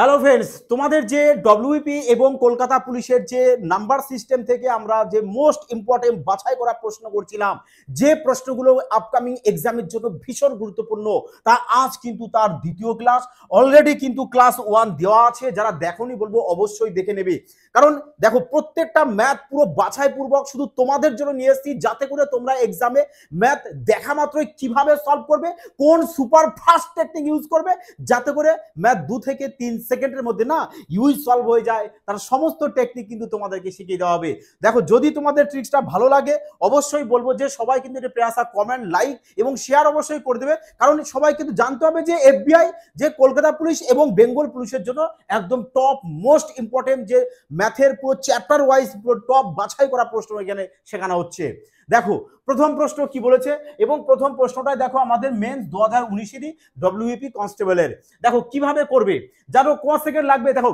Hello friends, তোমাদের যে WP এবং কলকাতা পুলিশের যে নাম্বার সিস্টেম থেকে আমরা যে মোস্ট ইম্পর্টেন্ট বাছাই করা প্রশ্ন করছিলাম, যে প্রশ্নগুলো আপকামিং এক্সামের জন্য ভীষণ গুরুত্বপূর্ণ, তা আজ কিন্তু তার দ্বিতীয় ক্লাস। অলরেডি কিন্তু ক্লাস 1 দেওয়া আছে, যারা দেখোনি বলবো অবশ্যই দেখে নেবে। কারণ দেখো, প্রত্যেকটা ম্যাথ পুরো বাছাই পূর্বক শুধু তোমাদের জন্য নিয়ে এসেছি, যাতে করে তোমরা এক্সামে ম্যাথ দেখা মাত্রই কিভাবে সলভ করবে, কোন সুপার ফাস্ট টেকনিক ইউজ করবে, যাতে করে ম্যাথ 2 থেকে 3 সেকেন্ডের মধ্যে না ইউজ সলভ হয়ে যায়। তার সমস্ত টেকনিক কিন্তু তোমাদেরকে শিখিয়ে দেওয়া হবে। দেখো, যদি তোমাদের ট্রিক্সটা ভালো লাগে অবশ্যই বলবো যে সবাই কিন্তু এটা প্রেয়াসা কমেন্ট, লাইক এবং শেয়ার অবশ্যই করে দেবে। কারণ সবাই কিন্তু জানতে হবে যে এফবিআই, যে কলকাতা পুলিশ এবং বেঙ্গল পুলিশের জন্য একদম টপ মোস্ট ইম্পর্টেন্ট যে ম্যাথের পুরো চ্যাপ্টার ওয়াইজ পুরো টপ বাছাই করা প্রশ্ন এখানে শেখানো হচ্ছে। দেখো, প্রথম প্রশ্ন কি বলেছে, এবং প্রথম প্রশ্নটাই দেখো আমাদের মেন্স 2019-এরই ডব্লিউপি কনস্টেবলের। দেখো কিভাবে করবে, জানো ক সেকেন্ড লাগবে। দেখো,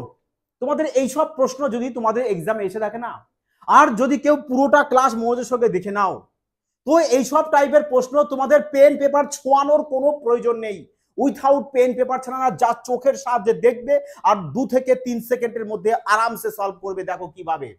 তোমাদের এইসব প্রশ্ন যদি তোমাদের এক্সামে এসে থাকে না, আর যদি কেউ পুরোটা ক্লাস মনোযোগের সঙ্গে দেখে নাও, তো এইসব টাইপের প্রশ্ন তোমাদের পেন পেপার ছোঁয়ানোর কোনো প্রয়োজন নেই। উইথাউট পেন পেপার ছাড়া যা চোখের সাহায্যে দেখবে আর 2 থেকে 3 সেকেন্ডের মধ্যে আরামসে সলভ করবে। দেখো কিভাবে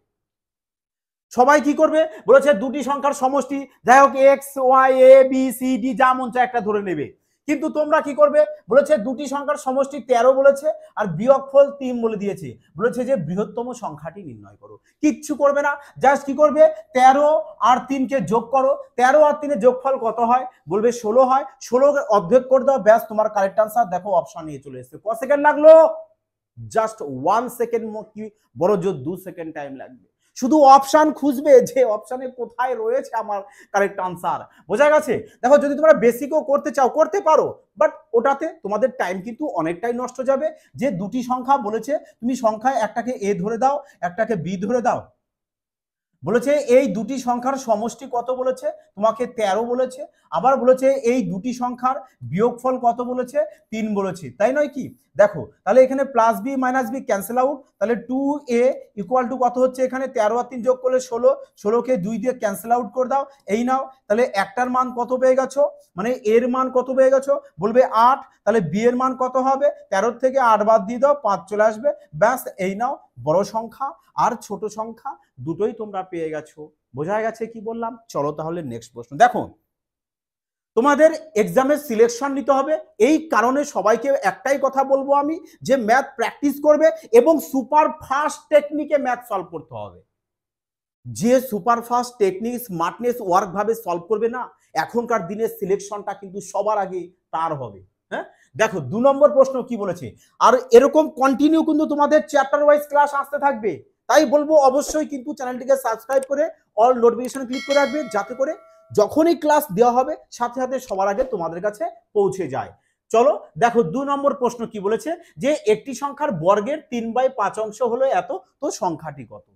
সবাই কি করবে বলেছে, দুটি সংখ্যার সমষ্টি, যাই হোক x Y A B C D যা মন চায় একটা ধরে নেবে। কিন্তু তোমরা কি করবে বলেছে, দুটি সংখ্যার সমষ্টি 13 বলেছে আর বিয়োগফল 3 বলে দিয়েছে। বলেছে যে বৃহত্তম সংখ্যাটি নির্ণয় করো। কিচ্ছু করবে না, জাস্ট কি করবে 13 আর 3 কে যোগ করো। 13 আর 3 এর যোগফল কত হয় বলবে 16 হয়। 16 কে অর্ধেক করে দাও, ব্যাস তোমার কারেক্ট আনসার। দেখো অপশন নিয়ে চলে এসেছে। কত সেকেন্ড লাগলো? জাস্ট 1 সেকেন্ড, কি বড় জোর 2 সেকেন্ড টাইম লাগবে। শুধু অপশন খুঁজবে যে অপশনে কোথায় রয়েছে আমার কারেক্ট আনসার। বোঝা গেছে? দেখো, যদি তোমরা বেসিকও করতে চাও করতে পারো, বাট ওটাতে তোমাদের টাইম কিন্তু অনেকটাই নষ্ট যাবে। যে দুটি সংখ্যা বলেছে, তুমি সংখ্যায় একটাকে এ ধরে দাও, একটাকে বি ধরে দাও। বলেছে এই দুটি সংখ্যার সমষ্টি কত বলেছে, তোমাকে 13 বলেছে। আবার বলেছে এই দুটি সংখ্যার বিয়োগফল কত বলেছে, 3 বলেছে, তাই নয় কি? দেখো তাহলে এখানে plus B minus B cancel out, তাহলে 2a ইকুয়াল টু কত হচ্ছে, এখানে 13 আর 3 যোগ করলে 16, 16 কে 2 দিয়ে ক্যান্সেল আউট করে দাও। এই নাও, তাহলে একটার মান কত পেয়ে গেছো, মানে এর মান কত পেয়ে গেছো বলবে 8। তাহলে বি এর মান কত হবে, 13 থেকে 8 বাদ দিয়ে দাও, 5 চলে আসবে। ব্যাস, এই নাও, বড় সংখ্যা আর ছোট সংখ্যা দুটোই তোমরা পেয়ে গেছো। বোঝা গেছে কি বললাম? চলো তাহলে নেক্সট প্রশ্ন দেখো। তোমাদের এক্সামের সিলেকশন নিতে হবে, এই কারণে সবাইকে একটাই কথা বলবো আমি, যে ম্যাথ প্র্যাকটিস করবে এবং সুপার ফাস্ট টেকনিকে ম্যাথ সলভ করতে হবে। যে super fast technique smartness work ভাবে সলভ করবে না, এখনকার দিনের সিলেকশনটা কিন্তু সবার আগে তার হবে। হ্যাঁ, দেখো 2 নম্বর প্রশ্ন কি বলেছে, আর এরকম কন্টিনিউ কিন্তু তোমাদের চ্যাপ্টার ওয়াইজ ক্লাস আসতে থাকবে। তাই বলবো অবশ্যই কিন্তু চ্যানেলটিকে সাবস্ক্রাইব করে অল নোটিফিকেশন ক্লিক করে রাখবে, যাতে করে যখনই ক্লাস দেওয়া হবে সাথে সাথে সবার আগে তোমাদের কাছে পৌঁছে যায়। চলো দেখো 2 নম্বর প্রশ্ন কি বলেছে, যে একটি সংখ্যার বর্গের 3/5 অংশ হলো এত, তো সংখ্যাটি কত?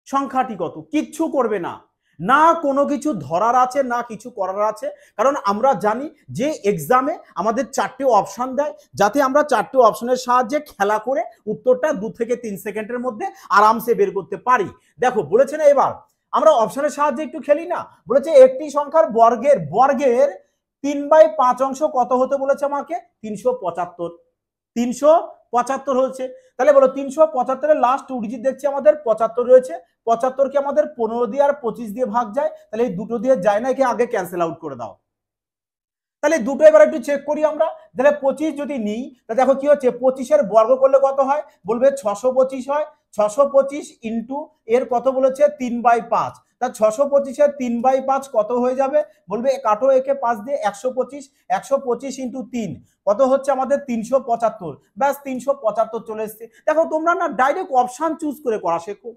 সংখ্যাটি কত? কিচ্ছু করবে না, না কোনো কিছু ধরার আছে না কিছু করার আছে। কারণ আমরা জানি যে এক্সামে আমাদের 4টে অপশন দেয়, যাতে আমরা 4টে অপশনের সাহায্যে খেলা করে উত্তরটা 2 থেকে 3 সেকেন্ডের মধ্যে আরামসে বের করতে পারি। দেখো বলেছে না, এবার আমরা অপশনের সাহায্যে একটু খেলি না। বলেছে একটি সংখ্যার বর্গের বর্গের 3/5 অংশ কত হতে বলেছে আমাকে, 375। 375 হচ্ছে। তাহলে বলো 375-এর লাস্ট 2 ডিজিট দেখছি আমাদের 75 রয়েছে। 75 কে আমাদের 15 দিয়ে আর 25 দিয়ে ভাগ যায়, তাহলে এই দুটো দিয়ে যায় না, একে আগে ক্যান্সেল আউট করে দাও। তাহলে দুটো এবার একটু চেক করি আমরা। তাহলে 25 যদি নিই, তাহলে দেখো কি হচ্ছে, 25-এর বর্গ করলে কত হয় বলবে 625 হয়। 625 ইন্টু এর কত বলেছে 3/5, তা 625-এর 3/5 কত হয়ে যাবে বলবে, কাটো একে 5 দিয়ে, 125। 125 ইন্টু 3 কত হচ্ছে আমাদের 375। ব্যাস 375 চলে এসছে। দেখো তোমরা না ডাইরেক্ট অপশন চুজ করে করা শেখো,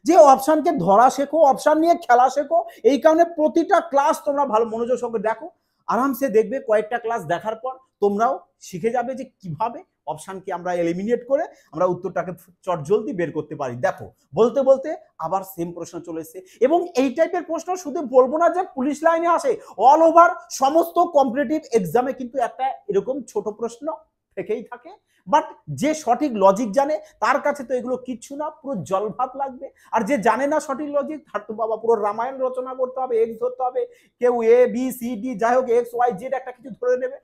যে অপশনকে ধরা শেখো, অপশন নিয়ে খেলা শেখো। এই কারণে প্রতিটা ক্লাস তোমরা ভালো মনোযোগ সঙ্গে দেখো, আরামসে দেখবে। কয়েকটা ক্লাস দেখার পর তোমরাও শিখে যাবে যে কিভাবে অপশনকে আমরা এলিমিনেট করে আমরা উত্তরটাকে চটজলদি বের করতে পারি। দেখো বলতে বলতে আবার সেম প্রশ্ন চলে এসেছে, এবং এই টাইপের প্রশ্ন শুধু বলবো না যে পুলিশ লাইনে আসে, অল ওভার সমস্ত কম্পিটিটিভ এক্সামে কিন্তু একটা এরকম ছোট প্রশ্ন থেকেই থাকে। বাট যে সঠিক লজিক জানে তার কাছে তো এগুলো কিচ্ছু না, পুরো জলভাত লাগবে। আর যে জানে না সঠিক লজিক, তার তো বাবা পুরো রামায়ণ রচনা করতে হবে, এক্স ধরতে হবে, কেউ এ বি সি ডি যাই হোক এক্স ওয়াই জেড একটা কিছু ধরে নেবে।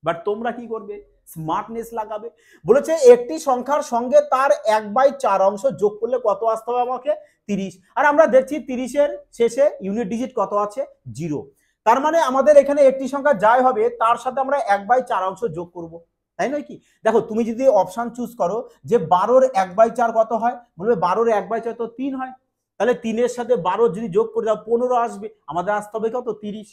বাট তোমরা কি করবে, স্মার্টনেস লাগাবে। বলেছে একটি সংখ্যার সঙ্গে তার 1/4 অংশ যোগ করলে কত আসতে হবে আমাকে? 30। আর আমরা দেখছি 30-এর শেষে ইউনিট ডিজিট কত আছে? 0। তার মানে আমাদের এখানে একটি সংখ্যা যাই হবে তার সাথে আমরা 1/4 অংশ যোগ করব, তাই নয় কি? দেখো তুমি যদি অপশন চুজ করো যে 12-র 1/4 কত হয়, বলবে 12-র 1/4 তো 3 হয়, তাহলে 3-এর সাথে 12 যদি যোগ করে দাও 15 আসবে, আমাদের আসতে হবে কত? 30।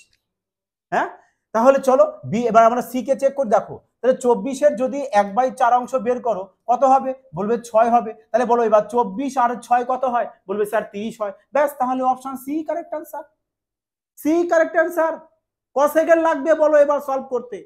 হ্যাঁ, তাহলে চলো এবার আমরা সি কে চেক করে দেখো, তাহলে 24-এর যদি 1/4 অংশ বের করো কত হবে, বলবে 6 হবে। তাহলে বলো এবার 24 আর 6 কত হয়, বলবে স্যার 30 হয়। ব্যাস, তাহলে option C correct answer. C correct answer. ক সেকেন্ড লাগবে বলো এবার সলভ করতে?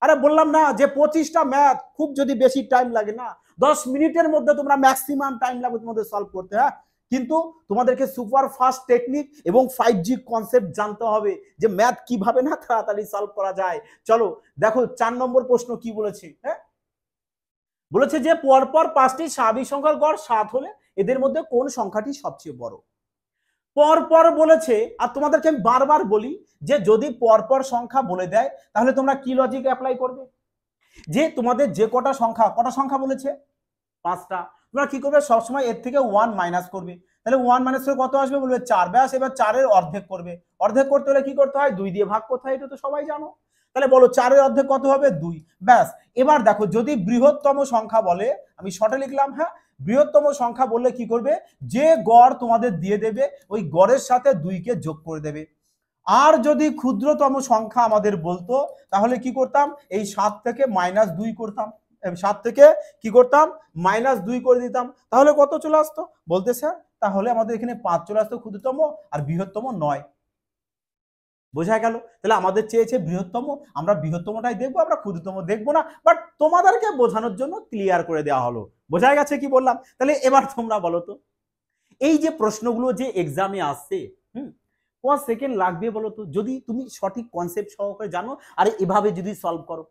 আরে বললাম না যে 25টা ম্যাথ, খুব যদি বেশি টাইম লাগে না 10 মিনিটের মধ্যে তোমরা ম্যাক্সিমাম টাইম লাগবে তোমাদের সলভ করতে। হ্যাঁ, কিন্তু তোমাদেরকে সুপার ফাস্ট টেকনিক এবং 5G কনসেপ্ট জানতে হবে যে ম্যাথ কিভাবে না তাড়াতাড়ি সলভ করা যায়। চলো দেখো 4 নম্বর প্রশ্ন কি বলেছে। হ্যাঁ, বলেছে যে পরপর 5টি স্বাভাবিক সংখ্যার গড় 7 হলে এদের মধ্যে কোন সংখ্যাটি সবচেয়ে বড়? পরপর বলেছে, আর তোমাদেরকে আমি বারবার বলি যে যদি পরপর সংখ্যা বলে দেয় তাহলে তোমরা কি লজিক অ্যাপ্লাই করবে? যে তোমাদের যে কটা সংখ্যা বলেছে 5টা, তোমরা কি করবে? সবসময় এর থেকে 1 মাইনাস করবে। তাহলে 1 মাইনাস করে কত আসবে, বলবে 4। ব্যাস, এবার 4-এর অর্ধেক করবে। অর্ধেক করতে হলে কি করতে হয়? 2 দিয়ে ভাগ করতে হয়, এটা তো সবাই জানো। তাহলে বলো 4-এর অর্ধেক কত হবে? 2। ব্যাস, এবার দেখো যদি বৃহত্তম সংখ্যা বলে, আমি শর্টে লিখলাম, হ্যাঁ, বৃহত্তম সংখ্যা বললে কি করবে? যে গড় তোমাদের দিয়ে দেবে ওই গড়ের সাথে 2কে যোগ করে দেবে। আর যদি ক্ষুদ্রতম সংখ্যা আমাদের বলতো তাহলে কি করতাম? এই 7 থেকে -2 করতাম, 7 থেকে কি করতাম? -2 করে দিতাম। তাহলে কত চলে আসতো? বলতে স্যার তাহলে আমাদের এখানে 5 চলে আসতো ক্ষুদ্রতম, আর বৃহত্তম 9। বোঝা গেল? তাহলে আমাদের চেয়েছে বৃহত্তম, আমরা বৃহত্তমটাই দেখবো, আমরা ক্ষুদ্রতম দেখবো না। বাট তোমাদেরকে বোঝানোর জন্য ক্লিয়ার করে দেওয়া হলো। বোঝা গেছে কি বললাম? তাহলে এবার তোমরা বলো তো, এই যে প্রশ্নগুলো যে এক্সামে আসছে, ক সেকেন্ড লাগবে বলো তো যদি তুমি সঠিক কনসেপ্ট সহকারে জানো আর এভাবে যদি সলভ করো?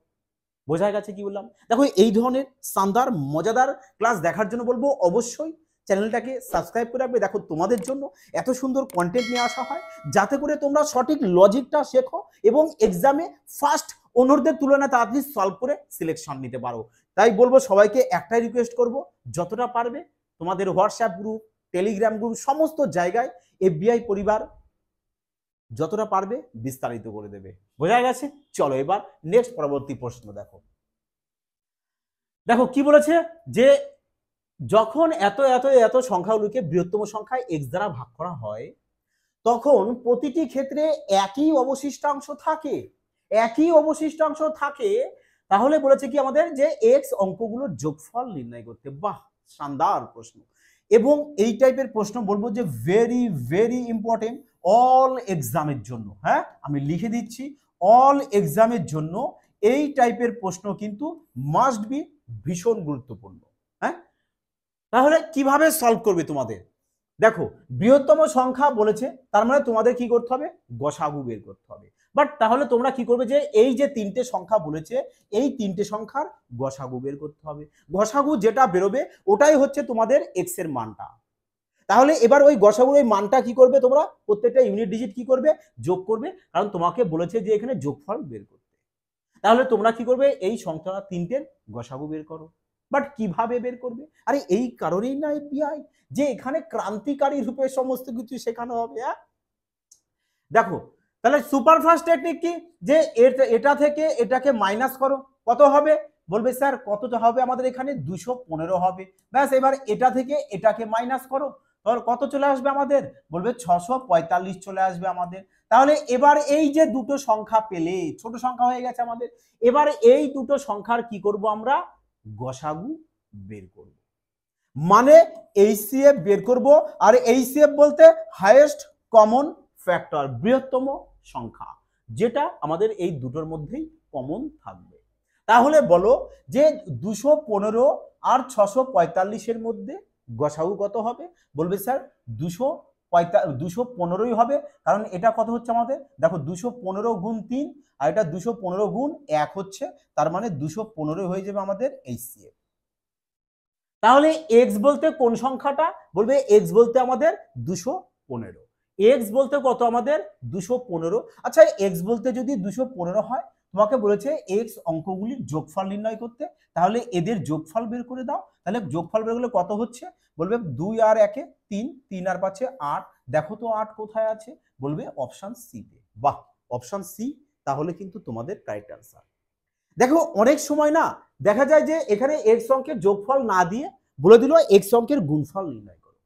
বোঝা গেছে কি বললাম? দেখো এই ধরনের শানদার মজাদার ক্লাস দেখার জন্য বলবো অবশ্যই চ্যানেলটাকে সাবস্ক্রাইব করে রাখবে। দেখো তোমাদের জন্য এত সুন্দর কন্টেন্ট নিয়ে আসা হয় যাতে করে তোমরা সঠিক লজিকটা শেখো এবং এক্সামে ফার্স্ট অন্যদের তুলনায় তাড়াতাড়ি সলভ করে সিলেকশন নিতে পারো। তাই বলবো সবাইকে একটাই রিকোয়েস্ট করব, যতটা পারবে তোমাদের হোয়াটসঅ্যাপ গ্রুপ, টেলিগ্রাম গ্রুপ, সমস্ত জায়গায় এফবিআই পরিবার যতটা পারবে বিস্তারিত করে দেবে। বোঝা গেছে? চলো এবার নেক্সট পরবর্তী প্রশ্ন দেখো। দেখো কি বলেছে যে যখন এত এত এত সংখ্যাগুলোকে বৃহত্তম সংখ্যায় x দ্বারা ভাগ করা হয় তখন প্রতিটি ক্ষেত্রে একই অবশিষ্টাংশ থাকে, একই অবশিষ্টাংশ থাকে। তাহলে বলেছে কি আমাদের যে x অঙ্কগুলোর যোগফল নির্ণয় করতে। বাহ, শানদার প্রশ্ন। এবং এই টাইপের প্রশ্ন বলবো যে ভেরি ভেরি ইম্পর্টেন্ট অল এক্সামের জন্য। হ্যাঁ, আমি লিখে দিচ্ছি, অল এক্সামের জন্য এই টাইপের প্রশ্ন কিন্তু মাস্ট বি, ভীষণ গুরুত্বপূর্ণ। হ্যাঁ, তাহলে কিভাবে সলভ করবে তোমাদের? দেখো বৃহত্তম সংখ্যা বলেছে, তার মানে তোমাদের কি করতে হবে? গসাগু বের করতে হবে। বাট তাহলে তোমরা কি করবে যে এই যে 3টে সংখ্যা বলেছে এই 3টে সংখ্যার গসাগু বের করতে হবে। গসাগু যেটা বেরোবে ওটাই হচ্ছে তোমাদের এক্স এর মানটা। তাহলে এবার ওই গসাগুর ওই মানটা কি করবে? তোমরা প্রত্যেকটা ইউনিট ডিজিট কি করবে? যোগ করবে, কারণ তোমাকে বলেছে যে এখানে যোগফল বের করতে। তাহলে তোমরা কি করবে? এই সংখ্যা 3টের গসাগু বের করো। বাট কিভাবে বের করবে? আরে এই কারণেই না এফবিআই যে এখানে ক্রান্তিকারী রূপে সমস্ত কিছু শেখানো হবে। হ্যাঁ, দেখো তাহলে সুপারফাস্ট টেকনিক কি? যে এটা থেকে এটাকে মাইনাস করো, কত হবে? বলবে স্যার কতটা হবে আমাদের এখানে? 215 হবে। ব্যাস, এবার এটা থেকে এটাকে মাইনাস করো, তাহলে কত চলে আসবে আমাদের? বলবে 645 চলে আসবে আমাদের। তাহলে এবার এই যে দুটো সংখ্যা পেলে, ছোট সংখ্যা হয়ে গেছে আমাদের, এবার এই দুটো সংখ্যার কি করব? আমরা গসাগু বের করব, মানে এইচসিএফ বের করব। আর এইচসিএফ বলতে হাইয়েস্ট কমন ফ্যাক্টর, বৃহত্তম সংখ্যা, যেটা আমাদের এই দুটোর মধ্যেই কমন থাকবে। তাহলে বলো যে 215 আর 645 মধ্যে গসাগু কত হবে? বলবে স্যার 215ই হবে, কারণ এটা কত হচ্ছে আমাদের? দেখো 215 গুণ 3 আর এটা 215 গুণ 1 হচ্ছে, তার মানে 215 হয়ে যাবে আমাদের এইচসিএফ। তাহলে এক্স বলতে কোন সংখ্যাটা? বলবে এক্স বলতে আমাদের 215। এক্স বলতে কত আমাদের? 215। আচ্ছা, এক্স বলতে যদি 215 হয় তোমাকে বলেছে এক্স অঙ্কগুলির যোগফল নির্ণয় করতে, তাহলে এদের যোগফল বের করে দাও। তাহলে যোগফল বের করলে কত হচ্ছে? বলবে 2 আর 1 এ 3, 3 আর 5 এ 8। দেখো তো 8 কোথায় আছে? বলবে অপশন সি তে। বাহ, অপশন সি তাহলে কিন্তু তোমাদের কারেক্ট আনসার। দেখো অনেক সময় না দেখা যায় যে এখানে এক্স অঙ্কের যোগফল না দিয়ে বলে দিল এক্স অঙ্কের গুণফল নির্ণয় করো।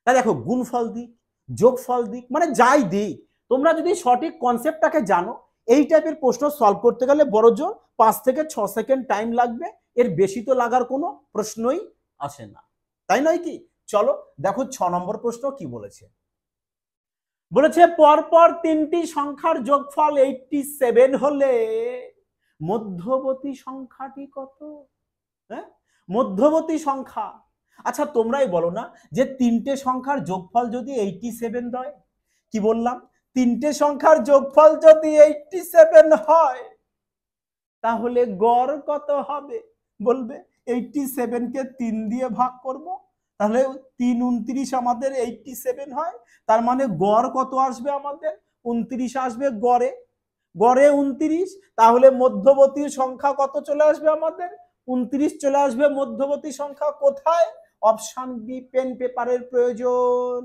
তাই দেখো গুণফল দিক, যোগফল দিক, মানে যাই দিক, তোমরা যদি সঠিক কনসেপ্টটাকে জানো, এই টাইপের প্রশ্ন সলভ করতে গেলে বড়জোর 5 থেকে 6 সেকেন্ড টাইম লাগবে, এর বেশি তো লাগার কোনো প্রশ্নই আসে না, তাই নয় কি? চলো দেখো 6 নম্বর প্রশ্ন কি বলেছে। বলেছে পরপর 3টি সংখ্যার যোগফল 87 হলে মধ্যবর্তী সংখ্যাটি কত? হ্যাঁ, মধ্যবর্তী সংখ্যা। আচ্ছা তোমরাই বলো না যে 3টে সংখ্যার যোগফল যদি 87 হয়, কি বললাম? 3টে সংখ্যার যোগফল যদি 87 হয় তাহলে গড় কত হবে? বলবে 87 কে 3 দিয়ে ভাগ করব, তাহলে 3 29 আমাদের 87 হয়, তার মানে গড় কত আসবে আমাদের? 29 আসবে গড়ে, গড়ে 29। তাহলে মধ্যবর্তী সংখ্যা কত চলে আসবে আমাদের? 29 চলে আসবে মধ্যবর্তী সংখ্যা। কোথায়? Option B. পেন পেপারের প্রয়োজন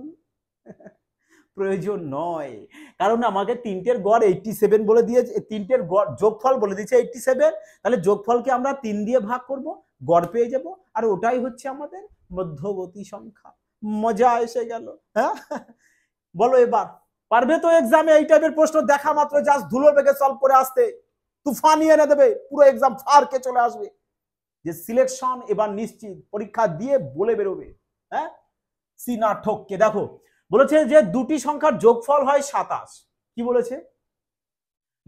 প্রয়োজন নয়, কারণ আমাকে 3টের গড় 87 বলে দিয়েছে, 3টের গড় যোগফল বলে দিয়েছে 87। তাহলে যোগফলকে আমরা 3 দিয়ে ভাগ করব, গড় পেয়ে যাব, আর ওটাই হচ্ছে আমাদের মধ্যবর্তী সংখ্যা। মজা এসে গেল, হ্যাঁ? বলো এবার পারবে তো এক্সামে এই টাইপের প্রশ্ন দেখা মাত্র জাস্ট ধুলো বেগে সলভ করে আসতে? তুফানি এনে দেবে, পুরো এক্সাম ফারকে চলে আসবে, যে সিলেকশন এবার নিশ্চিত, পরীক্ষা দিয়ে বলে বেরোবে। হ্যাঁ, সিনা ঠককে। দেখো বলেছে যে দুটি সংখ্যার যোগফল হয় 27। কি বলেছে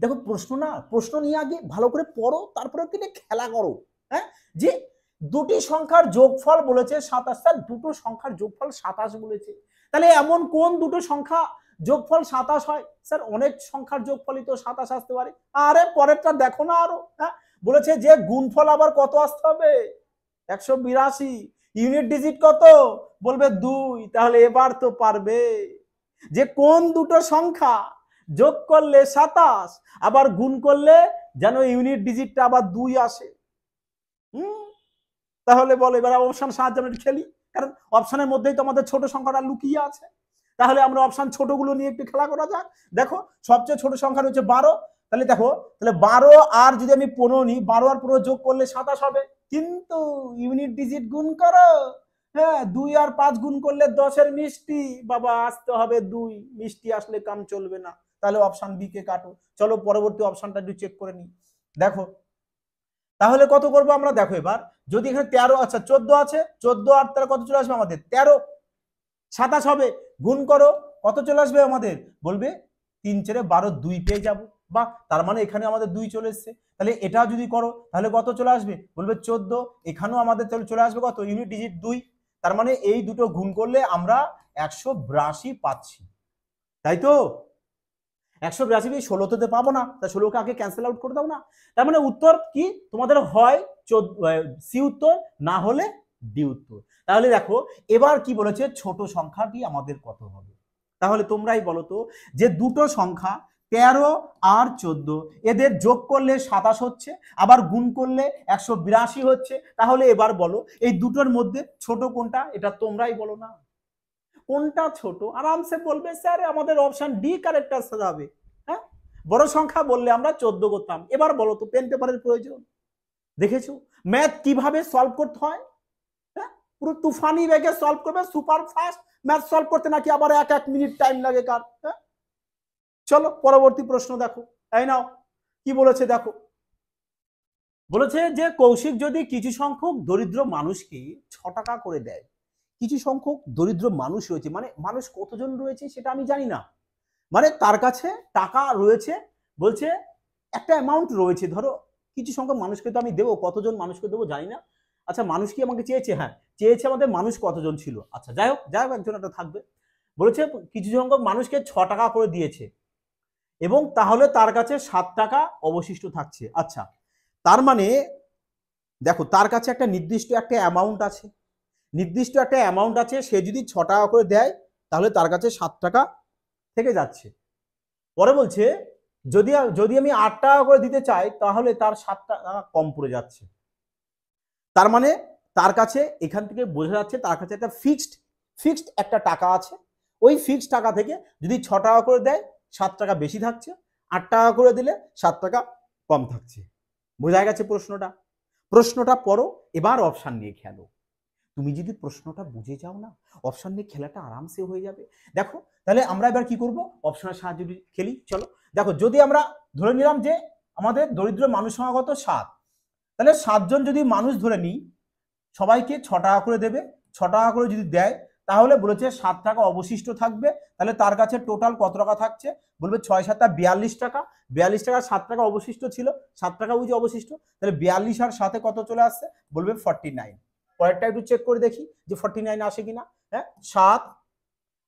দেখো, প্রশ্ন না, প্রশ্ন নিয়ে আগে ভালো করে পড়ো, তারপরে কিন্তু খেলা করো। হ্যাঁ, যে দুটি সংখ্যার যোগফল বলেছে 27, স্যার দুটো সংখ্যার যোগফল 27 বলেছে, তাহলে এমন কোন দুটো সংখ্যা যোগফল 27 হয়? স্যার অনেক সংখ্যার যোগফলই তো 27 আসতে পারে। আরে পরেরটা দেখো না আরো। হ্যাঁ, বলেছে যে গুণফল আবার কত আসতে হবে? 182। ইউনিট ডিজিট কত? বলবে 2। তাহলে এবার তো পারবে যে কোন দুটো সংখ্যা যোগ করলে 27, আবার গুণ করলে যেন ইউনিট ডিজিটটা আবার 2 আসে। তাহলে বলো এবার অপশন সাহায্যে আমরা খেলি, কারণ অপশনের মধ্যেই তো আমাদের ছোট সংখ্যাটা লুকিয়ে আছে। তাহলে আমরা অপশন ছোটগুলো নিয়ে একটু খেলা করা যাক। দেখো সবচেয়ে ছোট সংখ্যা হচ্ছে 12। তাহলে দেখো, তাহলে 12 আর যদি আমি 15 নিই, 12 আর 15 যোগ করলে 27 হবে, কিন্তু ইউনিট ডিজিট গুণ করো। হ্যাঁ, 2 আর 5 গুণ করলে 10-এর মিষ্টি, বাবা আসতে হবে 2, মিষ্টি আসলে কাম চলবে না। তাহলে অপশন বি কে কাটো। চলো পরবর্তী অপশনটা একটু চেক করে নিই। দেখো তাহলে কত করবো আমরা? দেখো এবার যদি এখানে 13, আচ্ছা 14 আছে, 14 আর তাহলে কত চলে আসবে আমাদের? 13। 27 হবে, গুণ করো, কত চলে আসবে আমাদের? বলবে 3 4 12, 2 পেয়ে যাবো। বা তার মানে এখানে আমাদের 2 চলে এসছে। তাহলে এটা যদি করো তাহলে কত চলে আসবে? বলবে 14। এখানেও আমাদের চলে আসবে কত? Unit digit 2। তার মানে এই দুটো গুণ করলে আমরা 182 পাচ্ছি, তাই তো? 182 16তে পাবো না, তা 16কে আগে ক্যান্সেল আউট করে দাও না। তার মানে উত্তর কি তোমাদের? হয় সি উত্তর, না হলে ডি উত্তর। তাহলে দেখো এবার কি বলেছে, ছোট সংখ্যাটি আমাদের কত হবে? তাহলে তোমরাই বলো তো, যে দুটো সংখ্যা 13 আর 14 এদের যোগ করলে 27 হচ্ছে, আবার গুণ করলে 182 হচ্ছে, তাহলে এবার বলো এই দুটোর মধ্যে ছোট কোনটা? এটা তোমরাই বলো না, কোনটা ছোট? আরামসে বলবে স্যার আমাদের অপশন ডি কারেক্ট আনসার হবে। হ্যাঁ, বড় সংখ্যা বললে আমরা 14 করতাম। এবার বলো তো পেন পেপারের প্রয়োজন? দেখেছো ম্যাথ কিভাবে সলভ করতে হয়? হ্যাঁ, পুরো তুফানি বেগে সলভ করবে, সুপার ফাস্ট ম্যাথ সলভ করতে নাকি আবার 1 মিনিট টাইম লাগে কার? হ্যাঁ, চলো পরবর্তী প্রশ্ন দেখো। এই নাও কি বলেছে দেখো। বলেছে যে কৌশিক যদি কিছু সংখ্যক দরিদ্র মানুষকে 6 টাকা করে দেয়, কিছু সংখ্যক দরিদ্র মানুষ রয়েছে, মানে মানুষ কতজন রয়েছে সেটা আমি জানি না, মানে তার কাছে টাকা রয়েছে, বলছে একটা অ্যামাউন্ট রয়েছে, ধরো কিছু সংখ্যক মানুষকে তো আমি দেবো, কতজন মানুষকে দেবো জানি না। আচ্ছা মানুষ কি আমাকে চেয়েছে? হ্যাঁ চেয়েছে, আমাদের মানুষ কতজন ছিল? আচ্ছা যাই হোক একজন একটা থাকবে। বলেছে কিছু সংখ্যক মানুষকে 6 টাকা করে দিয়েছে, এবং তাহলে তার কাছে 7 টাকা অবশিষ্ট থাকছে। আচ্ছা তার মানে দেখো তার কাছে একটা নির্দিষ্ট একটা অ্যামাউন্ট আছে, নির্দিষ্ট একটা অ্যামাউন্ট আছে, সে যদি 6 টাকা করে দেয় তাহলে তার কাছে 7 টাকা থেকে যাচ্ছে। পরে বলছে যদি যদি আমি 8 টাকা করে দিতে চাই তাহলে তার 7 টাকা কম পড়ে যাচ্ছে। তার মানে তার কাছে এখান থেকে বোঝা যাচ্ছে তার কাছে একটা ফিক্সড একটা টাকা আছে। ওই ফিক্সড টাকা থেকে যদি 6 টাকা করে দেয় 7 টাকা বেশি থাকছে, 8 টাকা করে দিলে 7 টাকা কম থাকছে। বোঝা গেছে প্রশ্নটা? প্রশ্নটা পড়ো, এবার অপশান নিয়ে খেলো। তুমি যদি প্রশ্নটা বুঝে যাও না, অপশান নিয়ে খেলাটা আরামসে হয়ে যাবে। দেখো তাহলে আমরা এবার কি করব, অপশনের সাহায্যে খেলি। চলো দেখো, যদি আমরা ধরে নিলাম যে আমাদের দরিদ্র মানুষ সংখ্যা কত 7, তাহলে 7 জন যদি মানুষ ধরে নিই, সবাইকে 6 টাকা করে দেবে। 6 টাকা করে যদি দেয় তাহলে বলেছে 7 টাকা অবশিষ্ট থাকবে। তাহলে তার কাছে টোটাল কত টাকা থাকছে, বলবে 6 7 42 টাকা। 42 টাকা 7 টাকা অবশিষ্ট ছিল, 7 টাকা বুঝি অবশিষ্ট, তাহলে 42 আর সাথে কত চলে আসছে, বলবে 49। পরেরটা একটু চেক করে দেখি যে 49 আসে কিনা। হ্যাঁ, 7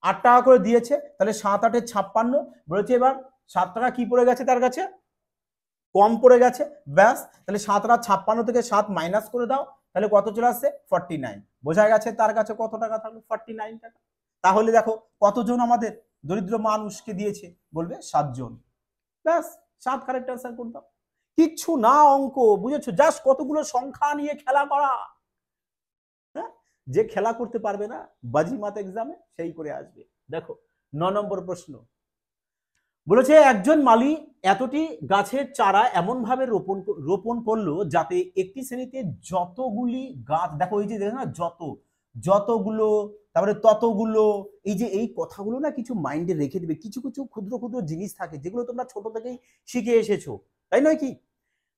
8 টাকা করে দিয়েছে, তাহলে 7 8 56 বলেছে। এবার 7 টাকা কি পড়ে গেছে, তার কাছে কম পড়ে গেছে, ব্যাস। তাহলে 7 আর 56 থেকে 7 মাইনাস করে দাও, তাহলে কত চলে আসছে 49। বোঝা গেছে তার কাছে কত টাকা থাকলো, 49 টাকা। তাহলে দেখো কতজন আমাদের দরিদ্র মানুষকে দিয়েছে, বলবে 7 জন। ব্যাস, 7 কারেক্ট অ্যান্সার করে দাও। কিচ্ছু না অঙ্ক, বুঝেছো? জাস্ট কতগুলো সংখ্যা নিয়ে খেলা করা। হ্যাঁ, যে খেলা করতে পারবে না বাজিমাত এক্সামে সেই করে আসবে। দেখো 9 নম্বর প্রশ্ন বলেছে, একজন মালি এতটি গাছের চারা এমন ভাবে রোপণ করলো যাতে একটি শ্রেণীতে যতগুলি গাছ, দেখো এই যে দেখো না, যতগুলো, তারপরে ততগুলো, এই যে এই কথাগুলো না কিছু মাইন্ডে রেখে দিবে। কিছু কিছু ক্ষুদ্র ক্ষুদ্র জিনিস থাকে যেগুলো তোমরা ছোট থেকেই শিখে এসেছো, তাই নয় কি?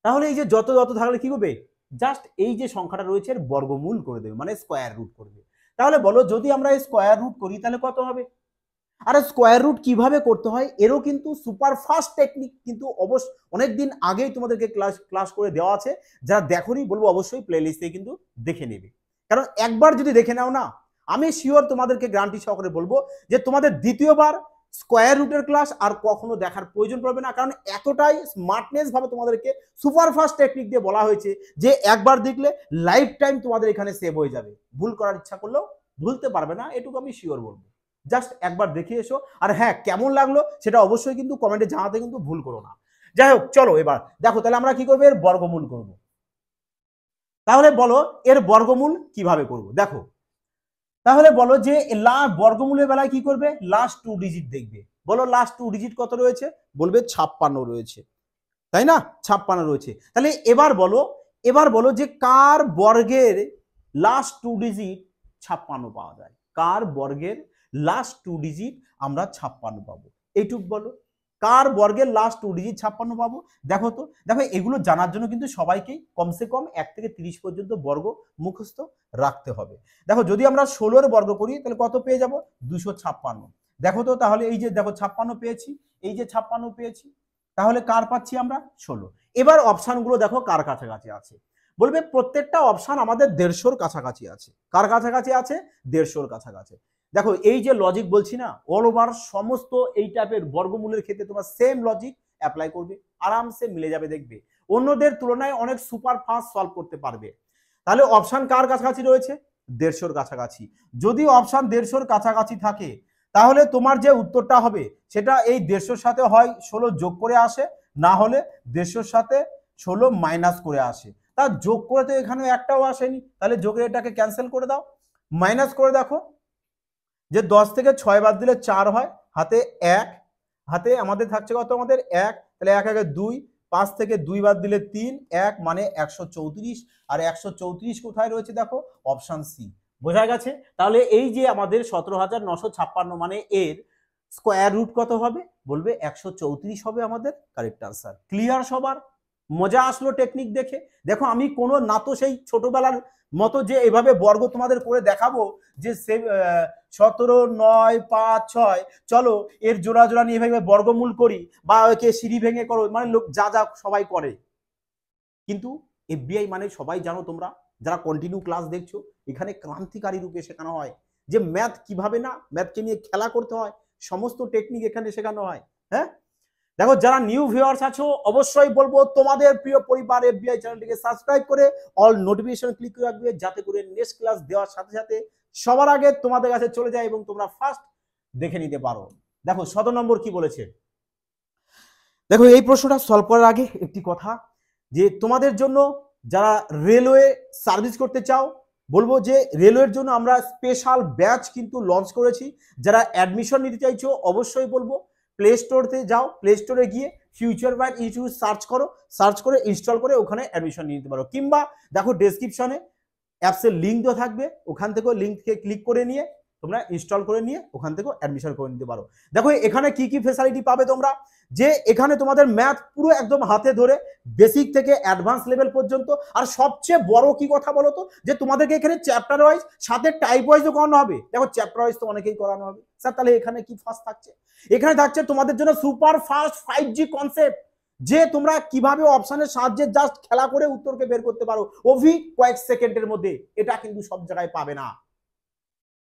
তাহলে এই যে যত যত থাকলে কি করবে, জাস্ট এই যে সংখ্যাটা রয়েছে এর বর্গমূল করে দেবে, মানে স্কোয়ার রুট করবে। তাহলে বলো, যদি আমরা স্কোয়ার রুট করি তাহলে কত হবে? আর স্কোয়ার রুট কিভাবে করতে হয় এরও কিন্তু সুপার ফাস্ট টেকনিক কিন্তু অবশ্য অনেকদিন আগেই তোমাদেরকে ক্লাস করে দেওয়া আছে। যারা দেখোনি বলবো অবশ্যই প্লেলিস্টে কিন্তু দেখে নেবে, কারণ একবার যদি দেখে নাও না, আমি শিওর তোমাদেরকে গ্যারান্টি সহকারে বলবো যে তোমাদের দ্বিতীয়বার স্কোয়ার রুটের ক্লাস আর কখনো দেখার প্রয়োজন পড়বে না। কারণ এতটাই স্মার্টনেস ভাবে তোমাদেরকে সুপার ফাস্ট টেকনিক দিয়ে বলা হয়েছে যে একবার দেখলে লাইফ টাইম তোমাদের এখানে সেভ হয়ে যাবে। ভুল করার ইচ্ছা করলেও ভুলতে পারবে না, এটুকু আমি শিওর বলবো। জাস্ট একবার দেখে এসো। আর হ্যাঁ, কেমন লাগলো সেটা অবশ্যই কিন্তু কমেন্টে জানাতে কিন্তু ভুল করো না। যাই হোক, চলো এবার দেখো তাহলে আমরা কি করবো, এর বর্গমূল করব। তাহলে বলো এর বর্গমূল কিভাবে করব। দেখো তাহলে বলো যে বর্গমূলের বেলায় কি করবে, লাস্ট 2 ডিজিট দেখবে। বলো লাস্ট 2 ডিজিট কত রয়েছে, বলবে 56 রয়েছে, তাই না? 56 রয়েছে। তাহলে এবার বলো যে কার বর্গের লাস্ট 2 ডিজিট 56 পাওয়া যায়। কার বর্গের লাস্ট 2 ডিজিট আমরা 56 পাবো, এইটুক বলো। কার বর্গের লাস্ট 2 ডিজিট 56 পাবো? দেখো তো, দেখো এগুলো জানার জন্য কিন্তু সবাইকেই কমসে কম 1 থেকে 30 পর্যন্ত বর্গ মুখস্থ রাখতে হবে। দেখো যদি আমরা 16 বর্গ করি তাহলে কত পেয়ে যাব, 256। দেখো তো, তাহলে এই যে দেখো 56 পেয়েছি, এই যে 56 পেয়েছি, তাহলে কার পাচ্ছি আমরা, 16। এবার অপশানগুলো দেখো কার কাছাকাছি আছে। বলবে প্রত্যেকটা অপশান আমাদের 150-র কাছাকাছি আছে। কার কাছাকাছি আছে, 150-র কাছাকাছি। দেখো এই যে লজিক বলছি না, অল ওভার সমস্ত এই টাইপের বর্গমূলের ক্ষেত্রে তোমার সেম লজিক অ্যাপ্লাই করবে, আরামসে মিলে যাবে, দেখবে অন্যদের তুলনায় অনেক সুপার ফাস্ট সলভ করতে পারবে। তাহলে অপশান কার কাছাকাছি রয়েছে, 150-র কাছাকাছি। যদি অপশান 150-র কাছাকাছি থাকে তাহলে তোমার যে উত্তরটা হবে সেটা এই 150-র সাথে হয় 16 যোগ করে আসে, না হলে 150-র সাথে 16 মাইনাস করে আসে। তা যোগ করে তো এখানে একটাও আসেনি, তাহলে যোগের এটাকে ক্যান্সেল করে দাও। মাইনাস করে দেখো যে 10 থেকে 6 বাদ দিলে 4 হয়, হাতে 1, হাতে আমাদের থাকছে কত, আমাদের 1, তাহলে 1 1 2, 5 থেকে 2 বাদ দিলে 3, 1 মানে 134। আর 134 কোথায় রয়েছে দেখো, অপশন সি। বোঝা গেছে? তাহলে এই যে আমাদের 17,956 মানে এর স্কোয়ার রুট কত হবে, বলবে 134 হবে আমাদের কারেক্ট আনসার। ক্লিয়ার সবার? মজা আসলো টেকনিক দেখে? দেখো আমি কোনো না তো সেই ছোটবেলার মতো যে এভাবে বর্গ তোমাদের করে দেখাবো যে 17 9 5 6 চলো এর জোড়া জোড়া নিয়ে ভেঙে বর্গমূল করি, বা একে সিঁড়ি ভেঙে করো, মানে লোক যা যা সবাই করে। কিন্তু এফবিআই মানে সবাই জানো তোমরা যারা কন্টিনিউ ক্লাস দেখছো, এখানে ক্রান্তিকারী রূপে শেখানো হয় যে ম্যাথ কিভাবে না ম্যাথকে নিয়ে খেলা করতে হয়, সমস্ত টেকনিক এখানে শেখানো হয়। হ্যাঁ, দেখো যারা নিউ ভিউয়ার্স আছো অবশ্যই বলবো তোমাদের প্রিয় পরিবার এফবিআই চ্যানেলটিকে সাবস্ক্রাইব করে অল নোটিফিকেশন ক্লিক করে রাখবে, যাতে করে নেক্সট ক্লাস দেওয়ার সাথে সাথে সবার আগে তোমাদের কাছে চলে যায় এবং তোমরা ফার্স্ট দেখে নিতে পারো। দেখো 17 নম্বর কি বলেছে, দেখো এই প্রশ্নটা সলভ করার আগে একটি কথা, যে তোমাদের জন্য যারা রেলওয়ে সার্ভিস করতে চাও, বলবো যে রেলওয়ের জন্য আমরা স্পেশাল ব্যাচ কিন্তু লঞ্চ করেছি। যারা অ্যাডমিশন নিতে চাইছো অবশ্যই বলবো প্লে স্টোরতে যাও, প্লে স্টোরে গিয়ে ফিউচার বাইট ইউটিউব সার্চ করে ইনস্টল করে ওখানে অ্যাডমিশন নিয়ে নিতে পারো, কিংবা দেখো ডেসক্রিপশনে অ্যাপসের লিঙ্ক দেওয়া থাকবে, ওখান থেকেও লিঙ্ক থেকে ক্লিক করে নিয়ে তোমরা ইনস্টল করে নিয়ে ওখান থেকেও অ্যাডমিশন করে নিতে পারো। দেখো এখানে কি কি ফ্যাসিলিটি পাবে তোমরা, যে এখানে তোমাদের ম্যাথ পুরো একদম হাতে ধরে বেসিক থেকে অ্যাডভান্স লেভেল পর্যন্ত। আর সবচেয়ে বড় কি কথা বলো তো, যে তোমাদেরকে এখানে চ্যাপ্টার ওয়াইজ সাথে টাইপ ওয়াইজও করানো হবে। দেখো চ্যাপ্টার ওয়াইজ তো অনেকেই করানো হবে স্যার, তাহলে এখানে কি ফাস্ট থাকছে, এখানে থাকছে তোমাদের জন্য সুপার ফাস্ট 5G কনসেপ্ট, যে তোমরা কিভাবে অপশনের সাহায্যে জাস্ট খেলা করে উত্তরকে বের করতে পারো ওভি কয়েক সেকেন্ডের মধ্যে। এটা কিন্তু সব জায়গায় পাবে না।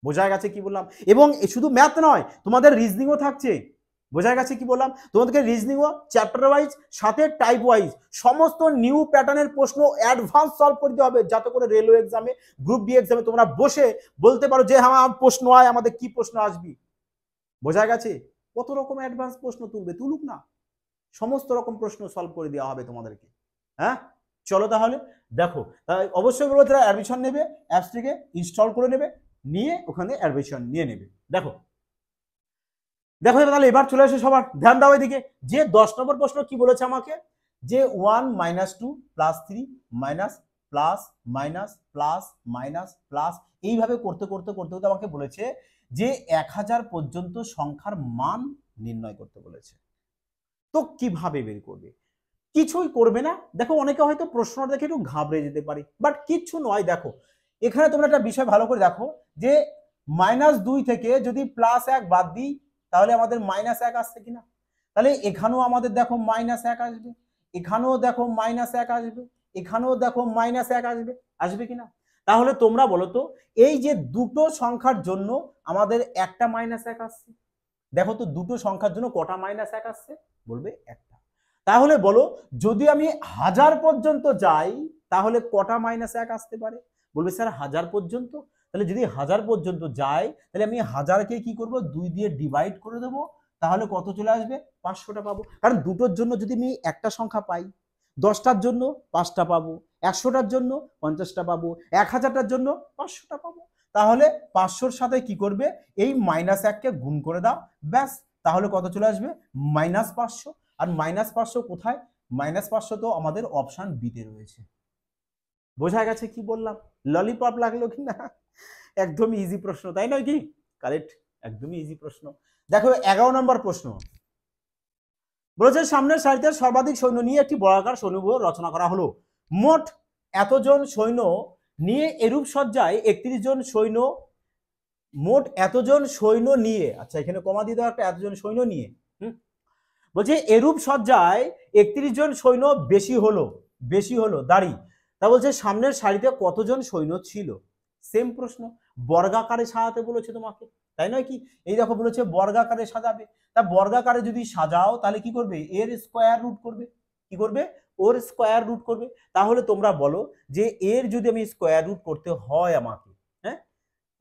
বোঝা গেছে কি বললাম? এবং শুধু ম্যাথ নয়, তোমাদের রিজনিংও থাকছে। বোঝা গেছে কি বললাম? তোমাদেরকে রিজনিংও চ্যাপ্টার ওয়াইজ সাথে টাইপ ওয়াইজ সমস্ত নিউ প্যাটার্নের প্রশ্ন অ্যাডভান্স সলভ করতে হবে, যাতে করে রেলওয়ে এক্সামে, গ্রুপ ডি এক্সামে তোমরা বসে বলতে পারো যে হ্যাঁ প্রশ্ন হয়, আমাদের কি প্রশ্ন আসবি। বোঝা গেছে? কত রকম অ্যাডভান্স প্রশ্ন তুলুক না, সমস্ত রকম প্রশ্ন সলভ করে দেওয়া হবে তোমাদেরকে। হ্যাঁ চলো তাহলে দেখো, তাই অবশ্যই বলবো যারা অ্যাডমিশন নেবে অ্যাপসটিকে ইনস্টল করে নেবে, নিয়ে ওখানে অ্যাডমিশন নিয়ে নেবে। দেখো দেখো তাহলে এবার চলে আসে, সবার ধ্যান দাও এদিকে, যে 10 নম্বর প্রশ্ন কি বলেছে আমাকে, যে 1 - 2 + 3 minus plus minus plus minus plus এইভাবে করতে করতে করতে করতে আমাকে বলেছে যে 1000 পর্যন্ত সংখ্যার মান নির্ণয় করতে বলেছে। তো কিভাবে বের করবে? কিছুই করবে না। দেখো অনেকে হয়তো প্রশ্ন দেখে একটু ঘাবড়ে যেতে পারে, বাট কিচ্ছু নয়। দেখো এখানে তোমরা একটা বিষয় ভালো করে দেখো, যে -2 থেকে যদি +1 বাদ দিই তাহলে আমাদের -1 আসছে কিনা, তাহলে এখানেও আমাদের দেখো -1 আসবে, এখানেও দেখো -1 আসবে, এখানেও দেখো -1 আসবে, আসবে কিনা? তাহলে তোমরা বলো তো, এই যে দুটো সংখ্যার জন্য আমাদের একটা -1 আসছে, দেখো তো দুটো সংখ্যার জন্য কটা -1 আসছে, বলবে একটা। তাহলে বলো যদি আমি 1000 পর্যন্ত যাই তাহলে কটা -1 আসতে পারে, বলবে স্যার 1000 পর্যন্ত। তাহলে যদি 1000 পর্যন্ত যাই তাহলে আমি 1000কে কি করব, 2 দিয়ে ডিভাইড করে দেবো, তাহলে কত চলে আসবে, 500টা পাবো। কারণ দুটোর জন্য যদি আমি একটা সংখ্যা পাই, 10টার জন্য 5টা পাবো, 100টার জন্য 50টা পাবো, 1000টার জন্য 500টা পাবো। তাহলে 500র সাথে কি করবে, এই -1কে গুণ করে দাও, ব্যাস। তাহলে কত চলে আসবে, -500। আর -500 কোথায়, -500 তো আমাদের অপশন বিতে রয়েছে। বোঝা গেছে কি বললাম? ললিপপ লাগলো কি না? একদমই ইজি প্রশ্ন, তাই নয় কি? কারেক্ট, একদমই ইজি প্রশ্ন। দেখো 11 নম্বর প্রশ্ন বলেছে, সামনের সারিতে সর্বাধিক সৈন্য নিয়ে একটি বর্গাকার সৈন্যব্যূহ রচনা করা হলো। মোট এতজন সৈন্য নিয়ে এরূপ সজ্জায় 31 জন সৈন্য, মোট এতজন সৈন্য নিয়ে, আচ্ছা এখানে কমা দিয়ে দাও একটা, এতজন সৈন্য নিয়ে, বলছে এরূপ সজ্জায় 31 জন সৈন্য বেশি হলো দাঁড়ি। তা বলছে সামনের সারিতে কতজন সৈন্য ছিল? সেম প্রশ্ন, বর্গাকারে সাজাতে বলেছে তোমাকে, তাই নয় কি? এই দেখো বলেছে বর্গাকারে সাজাবে, তা বর্গাকারে যদি সাজাও তাহলে কি করবে, এর স্কোয়ার রুট করবে। কি করবে, ওর স্কোয়ার রুট করবে। তাহলে তোমরা বলো যে এর যদি আমি স্কোয়ার রুট করতে হয় আমাকে, হ্যাঁ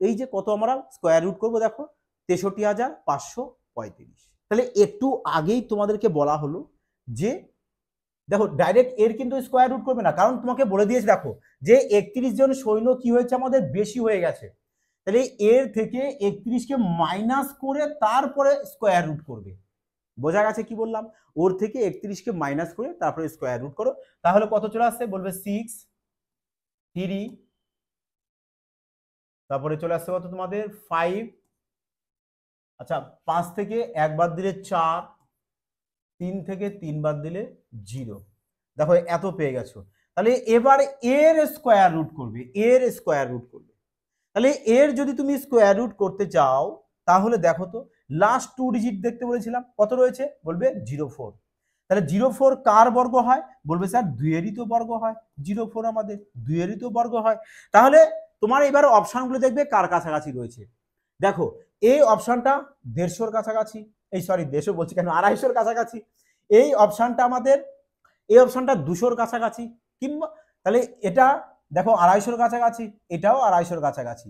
এই যে কত আমরা স্কোয়ার রুট করবো, দেখো 63,535। তাহলে একটু আগেই তোমাদেরকে বলা হলো যে দেখো ডাইরেক্ট এর কিন্তু স্কোয়ার রুট করবে না, কারণ তোমাকে বলে দিয়েছে দেখো যে 31 জন সৈন্য কি হয়েছে, আমাদের বেশি হয়ে গেছে। তাহলে এর থেকে 31কে মাইনাস করে তারপরে স্কোয়ার রুট করবে। বোঝা গেছে কি বললাম? ওর থেকে 31কে মাইনাস করে তারপরে স্কোয়ার রুট করো, তাহলে কত চলে আসছে, বলবে 6 3, তারপরে চলে আসছে কত তোমাদের 5, আচ্ছা 5 থেকে 1 বাদ দিলে 4, 3 থেকে 3 বাদ দিলে 0। দেখো এত পেয়ে গেছো। তাহলে এবার এর স্কোয়ার রুট করবে, এর স্কোয়ার রুট করবে। তাহলে এর যদি তুমি স্কোয়ার রুট করতে চাও তাহলে দেখো তো লাস্ট 2 ডিজিট দেখতে বলেছিলাম, কত রয়েছে, বলবে 04। তাহলে 04 কার বর্গ হয়, বলবে স্যার 2 এরই তো বর্গ হয়। 04 আমাদের 2 এরই তো বর্গ হয়। তাহলে তোমার এবার অপশনগুলো দেখবে কার কাছাকাছি রয়েছে। দেখো এই অপশনটা 150-র কাছাকাছি, এই সরি 150 বলছি কেন, 250-র কাছাকাছি। এই অপশনটা আমাদের, এই অপশনটা 200-র কাছাকাছি, কিংবা তাহলে এটা দেখো 250-র কাছাকাছি, এটাও 250-র কাছাকাছি।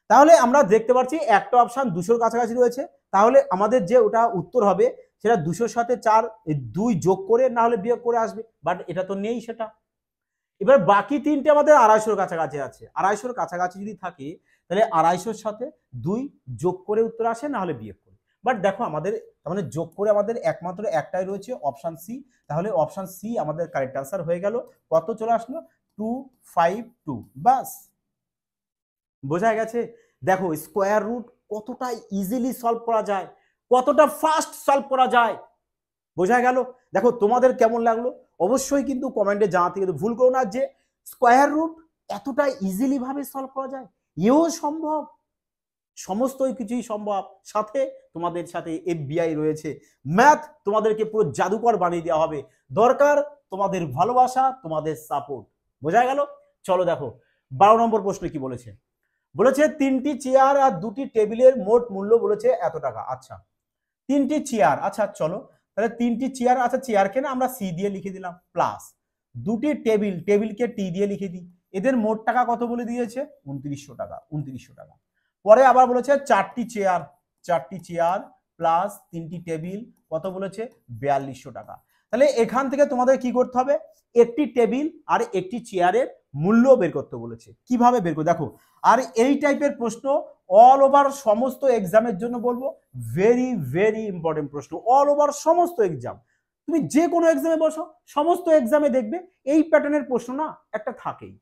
তাহলে আমরা দেখতে পাচ্ছি একটা অপশন 200-র কাছাকাছি রয়েছে। তাহলে আমাদের যে ওটা উত্তর হবে সেটা 200 সাথে 4 2 যোগ করে না হলে বিয়োগ করে আসবে, বাট এটা তো নেই সেটা। এবার বাকি তিনটে আমাদের 250-র কাছাকাছি আছে, 250-র কাছাকাছি যদি থাকে তাহলে 250-র সাথে 2 যোগ করে উত্তর আসে না হলে বিয়োগ করে। বাট দেখো আমাদের মানে যোগ করে আমাদের একমাত্র একটাই রয়েছে অপশন সি, তাহলে অপশন সি আমাদের কারেক্ট আনসার হয়ে গেল। কত চলে আসলো? 252। বাস, বোঝা গেছে? দেখো স্কোয়ার রুট কতটা ইজিলি সলভ করা যায়, কতটা ফাস্ট সলভ করা যায়, বোঝা গেল? দেখো তোমাদের কেমন লাগলো অবশ্যই কিন্তু কমেন্টে জানাতে কিন্তু ভুল করো না যে স্কোয়ার রুট এতটা ইজিলি ভাবে সলভ করা যায়, এও সম্ভব, সমস্ত কিছুই সম্ভব। সাথে তোমাদের সাথে এফবিআই রয়েছে, ম্যাথ তোমাদেরকে পুরো জাদুকর বানিয়ে দেওয়া হবে, দরকার তোমাদের ভালোবাসা, তোমাদের সাপোর্ট। বোঝা গেল? চলো দেখো 12 নম্বর প্রশ্ন কি বলেছে। বলেছে 3টি চেয়ার আর 2টি টেবিলের মোট মূল্য বলেছে এত টাকা। আচ্ছা 3টি চেয়ার, আচ্ছা চলো তাহলে 3টি চেয়ার, আচ্ছা চেয়ারকে না আমরা সি দিয়ে লিখে দিলাম, প্লাস 2টি টেবিল, টেবিলকে টি দিয়ে লিখে দিই, এদের মোট টাকা কত বলে দিয়েছে? 2900 টাকা, 2900 টাকা। পরে আবার বলেছে 4টি চেয়ার, 4টি চেয়ার প্লাস 3টি টেবিল কত বলেছে? 4200 টাকা। তাহলে এখান থেকে তোমাদের কি করতে হবে? একটি টেবিল আর একটি চেয়ারের মূল্য বের করতে বলেছে। কিভাবে বের করবে দেখো, আর এই টাইপের প্রশ্ন অল ওভার সমস্ত এক্সামের জন্য বলবো ভেরি ভেরি ইম্পর্টেন্ট প্রশ্ন, অল ওভার সমস্ত এক্সাম, তুমি যে কোনো এক্সামে বসো সমস্ত এক্সামে দেখবে এই প্যাটার্নের প্রশ্ন না একটা থাকেই।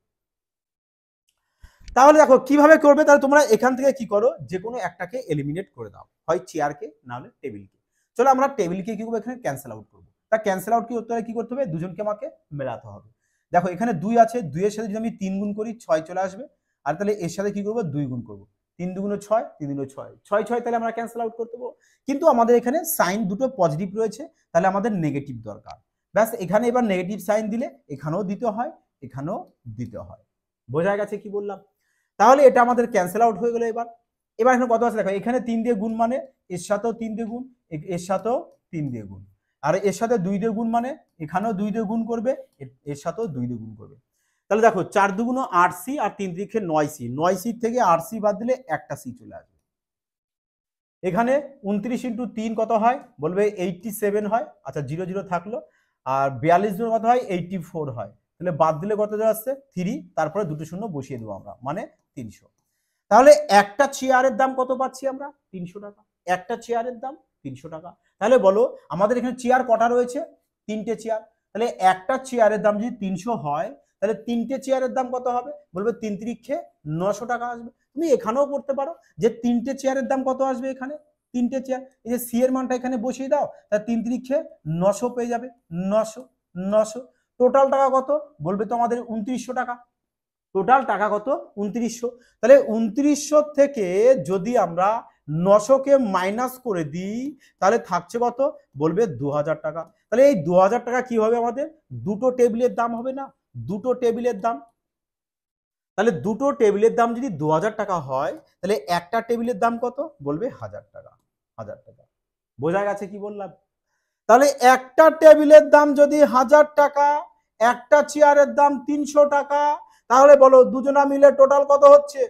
তাহলে দেখো কিভাবে করবে, তাহলে তোমরা এখান থেকে কি করো, যে কোনো একটাকে এলিমিনেট করে দাও, হয় চেয়ারকে না হলে টেবিলকে। চলো আমরা টেবিলকে কি করবো, এখানে ক্যান্সেল আউট করবো। তা ক্যান্সেল আউট কি করতে হবে, কি করতে হবে? দুজনকে আমাকে মেলাতে হবে। দেখো এখানে 2 আছে, 2 এর সাথে যদি আমি 3 গুণ করি 6 চলে আসবে, আর তাহলে এর সাথে কি করবো? 2 গুণ করবো, 3 দুগুণ 6, 3 দুগুণ 6, 6 6, তাহলে আমরা ক্যান্সেল আউট করতে পারবো। কিন্তু আমাদের এখানে সাইন দুটো পজিটিভ রয়েছে, তাহলে আমাদের নেগেটিভ দরকার। ব্যাস এখানে এবার নেগেটিভ সাইন দিলে এখানেও দিতে হয়, এখানেও দিতে হয়। বোঝা গেছে কি বললাম? তাহলে এটা আমাদের ক্যান্সেল আউট হয়ে গেল। এবার এবার এখানে কত আছে দেখো, এখানে 3 দিয়ে গুণ মানে এর সাথেও 3 দিয়ে গুণ, এর সাথেও 3 দিয়ে গুণ, আর এর সাথে 2 দিয়ে গুণ মানে এখানেও 2 দিয়ে গুণ করবে, এর সাথেও 2 দিয়ে গুণ করবে। তাহলে দেখো 4 দুগুণ 8c আর 3 দিকে 9c, 9c থেকে 8c বাদ দিলে একটা c চলে আসবে। এখানে 29 ইন্টু 3 কত হয় বলবে? 87 হয়। আচ্ছা 0 0 থাকলো, আর 42 গুণ কত হয়? 84 হয়। তাহলে বাদ দিলে কত আসছে? 3, তারপরে দুটো শূন্য বসিয়ে দেবো আমরা, মানে 300। তাহলে একটা চেয়ারের দাম কত পাচ্ছি আমরা? 300 টাকা। একটা চেয়ারের দাম 300 টাকা। তাহলে বলো আমাদের এখানে চেয়ার কটা রয়েছে? 3টে চেয়ার। তাহলে একটা চেয়ারের দাম যদি 300 হয় তাহলে 3টে চেয়ারের দাম কত হবে? বলবে 3 3 900 টাকা আসবে। তুমি এখানেও করতে পারো যে 3টে চেয়ারের দাম কত আসবে, এখানে 3টে চেয়ার, এই যে সি এর মানটা এখানে বসিয়ে দাও, তাহলে 3 3 900 পেয়ে যাবে, 900 900। টোটাল টাকা কত বলবে? তো আমাদের 2900 টাকা। টোটাল টাকা কত? 2900। তাহলে 2900 থেকে যদি আমরা 900কে মাইনাস করে দিই তাহলে থাকছে কত? বলবে 2000 টাকা। তাহলে এই 2000 টাকা কি হবে আমাদের? দুটো টেবিলের দাম হবে না? দুটো টেবিলের দাম। তাহলে দুটো টেবিলের দাম যদি 2000 টাকা হয় তাহলে একটা টেবিলের দাম কত? বলবে 1000 টাকা, 1000 টাকা। বোঝা গেছে কি বললাম? তাহলে একটা টেবিলের দাম যদি 1000 টাকা, একটা চেয়ারের দাম 300 টাকা, তাহলে বলো দুজনা মিলে টোটাল কত হচ্ছে?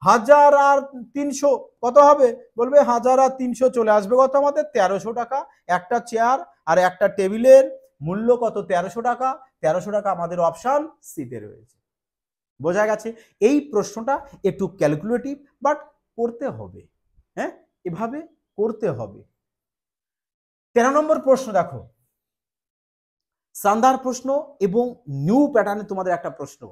1000 আর 300 কত হবে? বলবে 1000 আর 300 চলে আসবে কত আমাদের? 1300 টাকা। একটা চেয়ার আর একটা টেবিলের মূল্য কত? 1300 টাকা। 1300 টাকা আমাদের অপশন সিতে রয়েছে। বোঝা গেছে? এই প্রশ্নটা একটু ক্যালকুলেটিভ, বাট করতে হবে, হ্যাঁ এভাবে করতে হবে। 13 নম্বর প্রশ্ন দেখো, সান্দার প্রশ্ন এবং নিউ প্যাটার্নে তোমাদের একটা প্রশ্ন।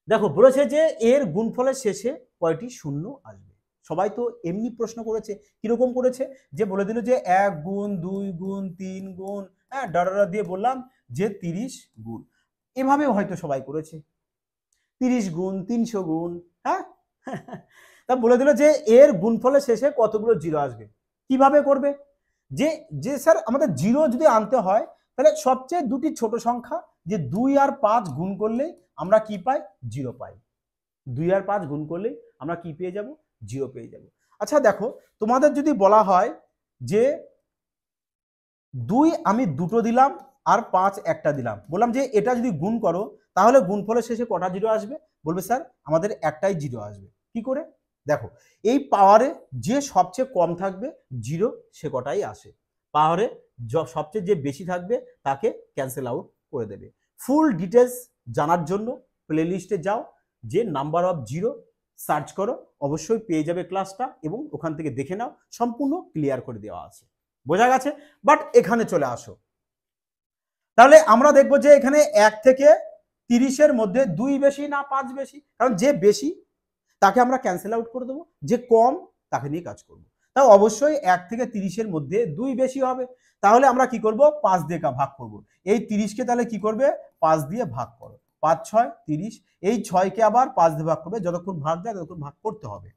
দেখো বলেছে যে এর গুণফলের শেষে কয়টি শূন্য আসবে। সবাই তো এমনি প্রশ্ন করেছে, কিরকম করেছে? যে বলে দিল যে 1 গুণ 2 গুণ 3 গুণ, হ্যাঁ ডাডারা দিয়ে বললাম যে 30 গুণ। এভাবেও হয়তো সবাই করেছে, 30 গুণ 300 গুণ, হ্যাঁ তা বলে দিল যে এর গুণফলের শেষে কতগুলো জিরো আসবে। কিভাবে করবে? যে যে স্যার আমাদের জিরো যদি আনতে হয় তাহলে সবচেয়ে দুটি ছোট সংখ্যা যে 2 আর 5 গুণ করলেই আমরা কি পাই? জিরো পাই। 2 আর 5 গুণ করলেই আমরা কি পেয়ে যাব? জিরো পেয়ে যাব। আচ্ছা দেখো তোমাদের যদি বলা হয় যে 2 আমি দুটো দিলাম আর 5 একটা দিলাম, বললাম যে এটা যদি গুণ করো তাহলে গুণফলের শেষে কটা জিরো আসবে? বলবে স্যার আমাদের একটাই জিরো আসবে। কি করে? দেখো এই পাওয়ারে যে সবচেয়ে কম থাকবে জিরো সে কটাই আসে। পাওয়ারে সবচেয়ে যে বেশি থাকবে তাকে ক্যান্সেল আউট করে দেবে। ফুল ডিটেলস জানার জন্য প্লে লিস্টে যাও, যে নাম্বার অফ জিরো সার্চ করো, অবশ্যই পেয়ে যাবে ক্লাসটা এবং ওখান থেকে দেখে নাও, সম্পূর্ণ ক্লিয়ার করে দেওয়া আছে। বোঝা গেছে? বাট এখানে চলে আসো, তাহলে আমরা দেখবো যে এখানে 1 থেকে 30-এর মধ্যে 2 বেশি না 5 বেশি, কারণ যে বেশি তাকে আমরা ক্যান্সেল আউট করে দেবো, যে কম তাকে নিয়ে কাজ করবো। তাও অবশ্যই 1 থেকে 30-এর মধ্যে 2 বেশি হবে, তাহলে আমরা কি করব 5 দিয়ে ভাগ করব। এই 30-কে তাহলে কি করবে 5 দিয়ে ভাগ করো, 5 6 30, এই 6-কে আবার 5 দিয়ে ভাগ করবে, যতক্ষণ ভাগ যায় ততক্ষণ ভাগ করতে হবে।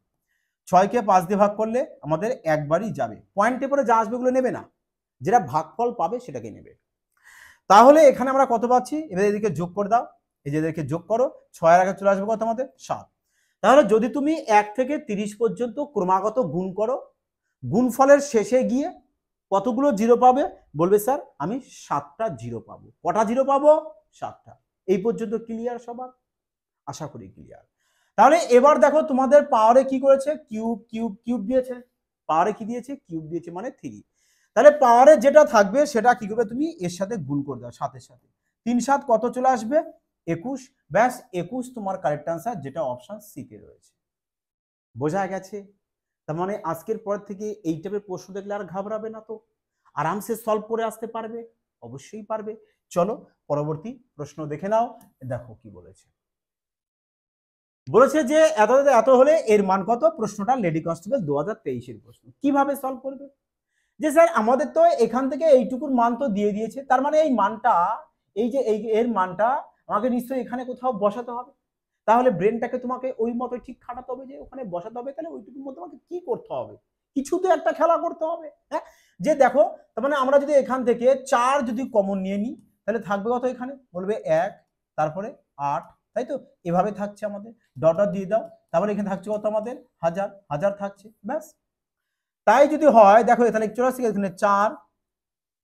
6-কে 5 দিয়ে ভাগ করলে আমাদের একবারই যাবে, পয়েন্টে পরে যা আসবে ওগুলো নেবে না, যেটা ভাগফল পাবে সেটাকে নেবে। তাহলে এখানে আমরা কত পাচ্ছি, এবার এদিকে যোগ করে দাও, এই যে এদেরকে যোগ করো, 6-এর আগে চলে আসবে কত আমাদের 7। তাহলে যদি তুমি 1 থেকে 30 পর্যন্ত ক্রমাগত গুণ করো, গুণফলের শেষে গিয়ে কতগুলো জিরো পাবে, বলবে স্যার আমি 7টা জিরো পাবো। কটা জিরো পাবো? 7টা। এই পর্যন্ত ক্লিয়ার সবার? আশা করি ক্লিয়ার। তাহলে এবার দেখো তোমাদের পাওয়ারে কি করেছে, কিউব কিউব কিউব দিয়েছে, পাওয়ারে কি দিয়েছে, কিউব দিয়েছে, মানে 3। তাহলে পাওয়ারে যেটা থাকবে সেটা কি করবে, তুমি এর সাথে গুণ করে দাও, 7-এর সাথে। 3 7 কত চলে আসবে 21, ব্যাস 21 তোমার কারেক্ট আনসার, যেটা অপশন সি তে রয়েছে। বোঝা গেছে? তার মানে আজকের পর থেকে এই টাইপের প্রশ্ন দেখলে আর ঘাবড়াবে না, তো আরামসে সলভ করে আসতে পারবে, অবশ্যই পারবে। চলো পরবর্তী প্রশ্ন দেখে নাও, দেখো কি বলেছে। বলেছে যে এত এত হলে এর মান কত, প্রশ্নটা লেডি কনস্টেবল 2023-এর প্রশ্ন। কিভাবে সলভ করবে, যে স্যার আমাদের তো এখান থেকে এইটুকুর মান তো দিয়ে দিয়েছে, তার মানে এই মানটা, এই যে এর মানটা আমাকে নিশ্চয়ই এখানে কোথাও বসাতে হবে। তাহলে ব্রেনটাকে তোমাকে ওই মতো ঠিক খাটাতে হবে যে ওখানে বসাতে হবে, তাহলে ওইটুকুর মধ্যে তোমাকে কি করতে হবে, কিছু তো একটা খেলা করতে হবে। হ্যাঁ, যে দেখো তার মানে আমরা যদি এখান থেকে 4 যদি কমন নিয়ে নিই, তাহলে থাকবে কত, এখানে বলবে 1, তারপরে 8, তাই তো, এভাবে থাকছে আমাদের, ডট ডট দিয়ে দাও, তারপরে এখানে থাকছে কত আমাদের 1000, 1000 থাকছে, ব্যাস। তাই যদি হয় দেখো তাহলে চলে আসছে এখানে 4,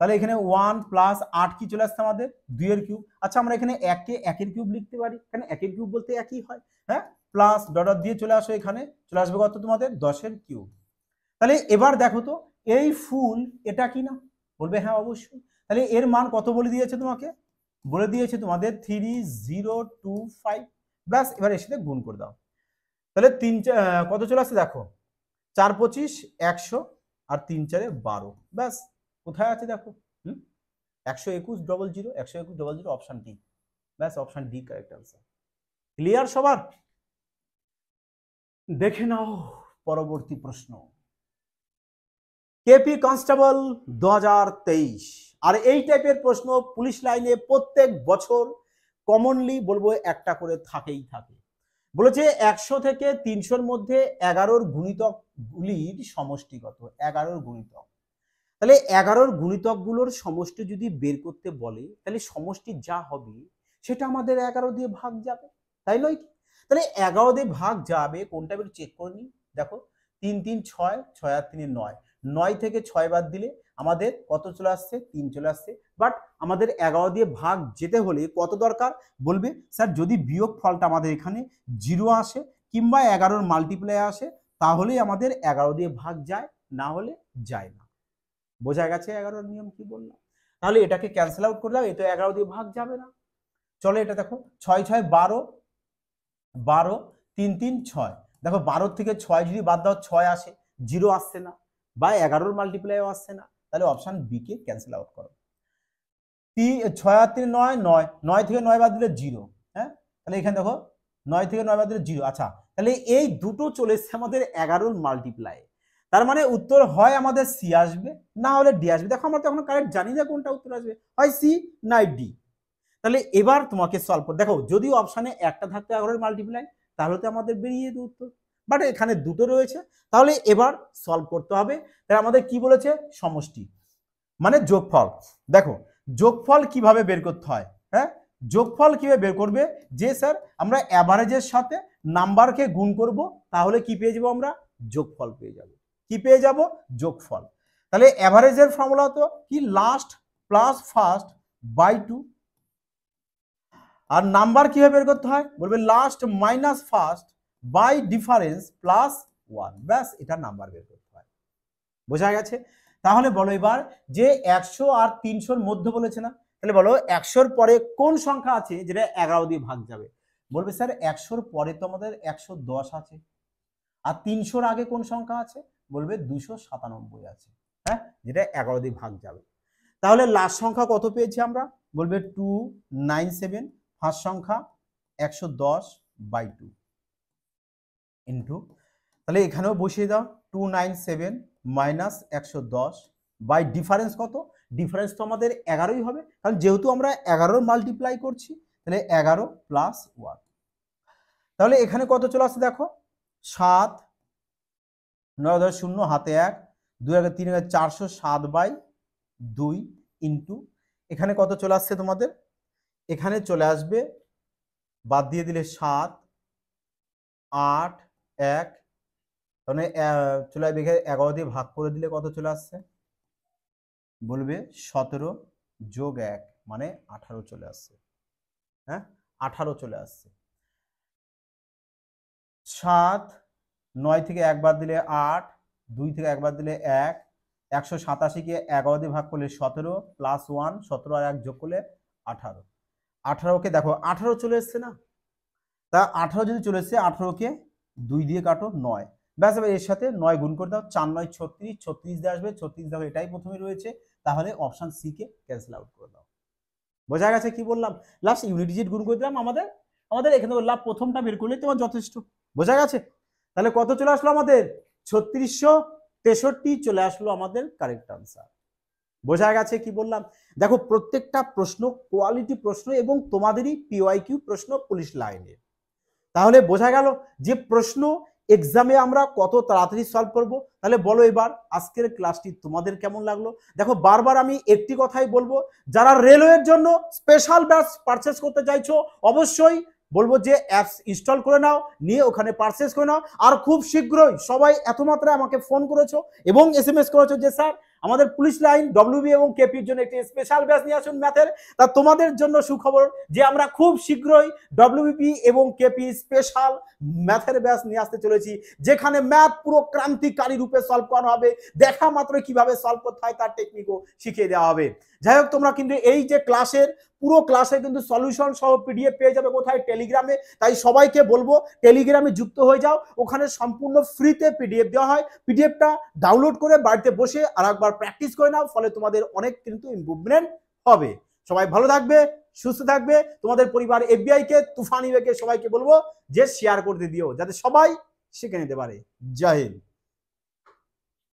তাহলে এখানে 1 প্লাস 8 কি চলে আসছে আমাদের 2 এর কিউব। আচ্ছা আমরা এখানে 1 কে 1 এর কিউব লিখতে পারি, কারণ 1 এর কিউব বলতে একই হয়। হ্যাঁ, প্লাস ডট ডট দিয়ে চলে আসো, এখানে চলে আসবে কত তোমাদের 10 এর কিউব। তাহলে এবার দেখো তো এই ফুল এটা কি না, বলবে হ্যাঁ অবশ্যই। তাহলে এর মান কত বলে দিয়েছে তোমাকে, বলে দিয়েছে তোমাদের 3025, ব্যাস। এবার এর সাথে গুণ করে দাও, তাহলে 3 কত চলে আসছে দেখো, 4 25 100 আর 3 4 12, ব্যাস। কোথায় আছে দেখো, 121 00 121 00, অপশন ডি, ব্যাস option D correct answer. Clear সবার? দেখে নাও পরবর্তী প্রশ্ন। কেপি কনস্টেবল 2023, আর এই টাইপের প্রশ্ন পুলিশ লাইনে প্রত্যেক বছর কমনলি বলবো একটা করে থাকেই থাকে। বলেছে 100 থেকে 300-র মধ্যে 11-র গুণিতক গুলির সমষ্টিগত, 11-র গুণিতক। তাহলে 11-র গুণিতকগুলোর সমষ্টি যদি বের করতে বলে, তাহলে সমষ্টি যা হবে সেটা আমাদের 11 দিয়ে ভাগ যাবে, তাই নয় কি? তাহলে 11 দিয়ে ভাগ যাবে কোনটা, একটু চেক করে নিই। দেখো 3 3 6, 6 আর 3 9, 9 থেকে 6 বাদ দিলে আমাদের কত চলে আসছে, 3 চলে আসছে। বাট আমাদের 11 দিয়ে ভাগ যেতে হলে কত দরকার, বলবে স্যার যদি বিয়োগ ফলটা আমাদের এখানে 0 আসে কিংবা 11-র মাল্টিপ্লাই আসে, তাহলেই আমাদের 11 দিয়ে ভাগ যায়, না হলে যায় না। বোঝা গেছে 11-র নিয়ম কি বললাম? তাহলে এটাকে ক্যান্সেল আউট করে দাও, এ তো 11 দিয়ে ভাগ যাবে না। চলো এটা দেখো, 6 6 12, 12 3 3 6, দেখো 12 থেকে 6 যদি বাদ দাও 6 আসে, 0 আসছে না, বা 11-র মাল্টিপ্লাইও আসছে না, তাহলে অপশন বি কে ক্যান্সেল আউট করো। 6 আর 3 9, 9, 9 থেকে 9 বাদ দিলে 0। হ্যাঁ, তাহলে এখানে দেখো 9 থেকে 9 বাদ দিলে 0। আচ্ছা তাহলে এই দুটো চলে এসছে আমাদের 11-র মাল্টিপ্লাই, তার মানে উত্তর হয় আমাদের সি আসবে, না হলে ডি আসবে। দেখো আমরা তো এখন কারেক্ট জানি না কোনটা উত্তর আসবে, হয় সি না ডি। তাহলে এবার তোমাকে সলভ করতে, দেখো যদি অপশনে একটা থাকতো 11-র মাল্টিপ্লাই, তাহলে তো আমাদের বেরিয়ে যেত উত্তর, বাট এখানে দুটো রয়েছে। তাহলে এবার সলভ করতে হবে। তাহলে আমাদের কি বলেছে, সমষ্টি মানে যোগফল। দেখো যোগফল কিভাবে বের করতে হয়, হ্যাঁ যোগফল কিভাবে বের করবে, যে স্যার আমরা অ্যাভারেজের সাথে নাম্বারকে গুণ করব, তাহলে কি পেয়ে যাবো আমরা, যোগফল পেয়ে যাব। কি পেয়ে যাব, যোগফল। তাহলে অ্যাভারেজের ফর্মুলা তো কি, লাস্ট প্লাস ফার্স্ট বাই 2, আর নাম্বার কিভাবে বের করতে হয়, বলবে last minus first by difference plus 1, ব্যাস এটা নাম্বার বের করতে হয়। বোঝা গেছে? তাহলে বলো এবার যে 100 আর 300 মধ্যে বলেছে না, তাহলে বলো 100-র পরে কোন সংখ্যা আছে যেটা 11 দিয়ে ভাগ যাবে? বলবে স্যার 100-র পরে তো আমাদের 110 আছে, আর 300-র আগে কোন সংখ্যা আছে? বলবে 297 আছে, হ্যাঁ, যেটা 11 দিয়ে ভাগ যাবে। তাহলে লাস্ট সংখ্যা কত পেয়েছি আমরা? বলবে 297, ফার্স্ট সংখ্যা 110/2 ইন্টু, তাহলে এখানেও বসিয়ে দাও 297 মাইনাস 110 বাই ডিফারেন্স কত? ডিফারেন্স তো আমাদের 11ই হবে, কারণ যেহেতু আমরা 11 মাল্টিপ্লাই করছি, তাহলে 11 প্লাস 1। তাহলে এখানে কত চলে আসছে দেখো, 7, 9 0 হাতে 1, 2 1 3 407/2 ইন্টু, এখানে কত চলে আসছে তোমাদের? এখানে চলে আসবে, বাদ দিয়ে দিলে 7, 8, 1, তাহলে চলে আসবে 11 দিয়ে ভাগ করে দিলে কত চলে আসছে? বলবে 17 যোগ 1 মানে 18 চলে আসছে, হ্যাঁ 18 চলে আসছে। 7, 9 থেকে 1 বাদ দিলে 8, 2 থেকে 1 বাদ দিলে 1, 187 কে 11 দিয়ে ভাগ করলে 17 প্লাস 1, 17 আর 1 যোগ করলে 18, 18কে দেখো 18 চলে এসছে না, তা 18 যদি চলে এসছে, 18কে 2 দিয়ে কাটো 9, ব্যাস এবার এর সাথে 9 গুণ করে দাও, 4 9 36, 36 দিয়ে আসবে, 36 দেখো এটাই প্রথমে রয়েছে, তাহলে option C K cancel out করে দাও। বোঝা গেছে কি বললাম? লাস্ট ইউনিট ডিজিট গুণ করে দিলাম, আমাদের এখানে লাভ প্রথমটা বের করলে তোমার যথেষ্ট। বোঝা গেছে? তাহলে কত চলে আসলো আমাদের? 3663 চলে আসলো আমাদের কারেক্ট আনসার। বোঝা গেছে কি বললাম? দেখো প্রত্যেকটা প্রশ্ন কোয়ালিটি প্রশ্ন এবং তোমাদেরই পিওয়াইকিউ প্রশ্ন পুলিশ লাইনে। তাহলে বোঝা গেল যে প্রশ্ন এক্সামে আমরা কত তাড়াতাড়ি সলভ করব। তাহলে বলো এবার আজকের ক্লাসটি তোমাদের কেমন লাগলো? দেখো বারবার আমি একটি কথাই বলবো, যারা রেলওয়ের জন্য স্পেশাল ব্যাচ পারচেস করতে চাইছো অবশ্যই বলবো যে অ্যাপস ইনস্টল করে নাও, নিয়ে ওখানে পারচেস করে নাও। আর খুব শীঘ্রই সবাই এত মাত্রায় আমাকে ফোন করেছো এবং SMS করেছো যে স্যার আমাদের পুলিশ লাইন ডব্লিউবি এবং কেপির জন্য একটি স্পেশাল ব্যাচ নিয়ে আসুন ম্যাথের। তা তোমাদের জন্য সুখবর যে আমরা খুব শীঘ্রই ডব্লিউবি এবং কেপি স্পেশাল ম্যাথের ব্যাচ নিয়ে আসতে চলেছি, যেখানে ম্যাথ পুরো ক্রান্তিকারী রূপে সলভ করানো হবে, দেখা মাত্র কিভাবে সলভ করতে হয় তার টেকনিকও শিখিয়ে দেওয়া হবে। যাই হোক তোমরা কিন্তু এই যে ক্লাসের পুরো ক্লাসে কিন্তু সলিউশন সহ PDF পেয়ে যাবে কোথায়? টেলিগ্রামে। তাই সবাইকে বলবো টেলিগ্রামে যুক্ত হয়ে যাও, ওখানে সম্পূর্ণ ফ্রিতে PDF দেওয়া হয়। PDFটা ডাউনলোড করে বাড়িতে বসে আরেকবার প্র্যাকটিস করে নাও, ফলে তোমাদের অনেক কিন্তু ইমপ্রুভমেন্ট হবে। সবাই ভালো থাকবে, সুস্থ থাকবে। তোমাদের পরিবার FBI কে, তুফান ইউকে সবাইকে বলবো যে শেয়ার করতে দিও, যাতে সবাই শিখে নিতে পারে। জয় হিন্দ।